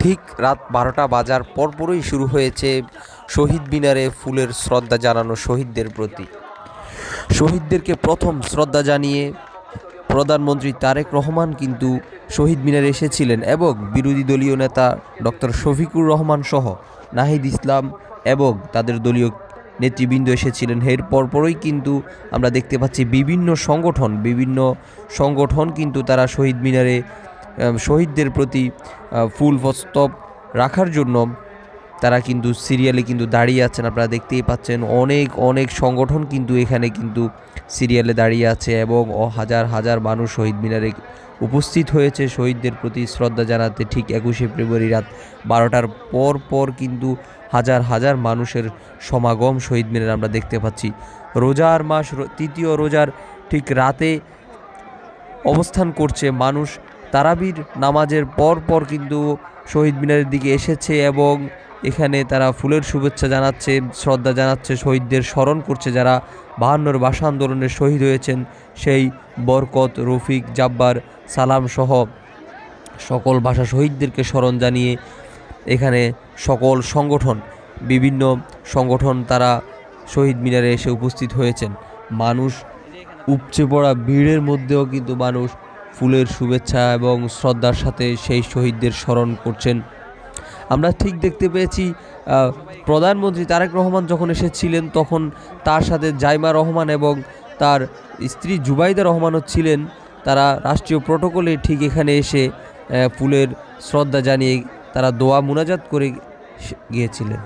ঠিক রাত ১২টা বাজার পরপরই শুরু হয়েছে শহীদ মিনারে ফুলের শ্রদ্ধা জানানো শহীদদের প্রতি। শহীদদেরকে প্রথম শ্রদ্ধা জানিয়ে প্রধানমন্ত্রী তারেক রহমান কিন্তু শহীদ মিনারে এসেছিলেন এবং বিরোধী দলীয় নেতা ডক্টর শফিকুর রহমান সহ নাহিদ ইসলাম এবং তাদের দলীয় নেতৃবৃন্দ এসেছিলেন। এর পরপরই কিন্তু আমরা দেখতে পাচ্ছি বিভিন্ন সংগঠন কিন্তু তারা শহীদ মিনারে শহীদদের প্রতি ফুলস্তব রাখার জন্য তারা কিন্তু সিরিয়ালে কিন্তু দাঁড়িয়ে আছেন। আপনারা দেখতেই পাচ্ছেন অনেক সংগঠন কিন্তু এখানে কিন্তু সিরিয়ালে দাঁড়িয়ে আছে এবং হাজার হাজার মানুষ শহীদ মিনারে উপস্থিত হয়েছে শহীদদের প্রতি শ্রদ্ধা জানাতে। ঠিক 21শে ফেব্রুয়ারি রাত 12টার পর কিন্তু হাজার হাজার মানুষের সমাগম শহীদ মিনারে আমরা দেখতে পাচ্ছি। রোজার মাস, তৃতীয় রোজার ঠিক রাতে অবস্থান করছে মানুষ। তারাবির নামাজের পর কিন্তু শহীদ মিনারের দিকে এসেছে এবং এখানে তারা ফুলের শুভেচ্ছা জানাচ্ছে, শ্রদ্ধা জানাচ্ছে, শহীদদের স্মরণ করছে যারা 52 ভাষা আন্দোলনের শহীদ হয়েছেন। সেই বরকত, রফিক, জাব্বার, সালাম সহ সকল ভাষা শহীদদেরকে স্মরণ জানিয়ে এখানে সকল বিভিন্ন সংগঠন তারা শহীদ মিনারে এসে উপস্থিত হয়েছেন। মানুষ উপচে পড়া ভিড়ের মধ্যেও কিন্তু মানুষ ফুলের শুভেচ্ছা এবং শ্রদ্ধার সাথে সেই শহীদদের স্মরণ করছেন। আমরা ঠিক দেখতে পেয়েছি প্রধানমন্ত্রী তারেক রহমান যখন এসেছিলেন তখন তার সাথে জাইমা রহমান এবং তার স্ত্রী জুবাইদা রহমানও ছিলেন। তারা রাষ্ট্রীয় প্রটোকলে ঠিক এখানে এসে ফুলের শ্রদ্ধা জানিয়ে তারা দোয়া মুনাজাত করে গিয়েছিলেন।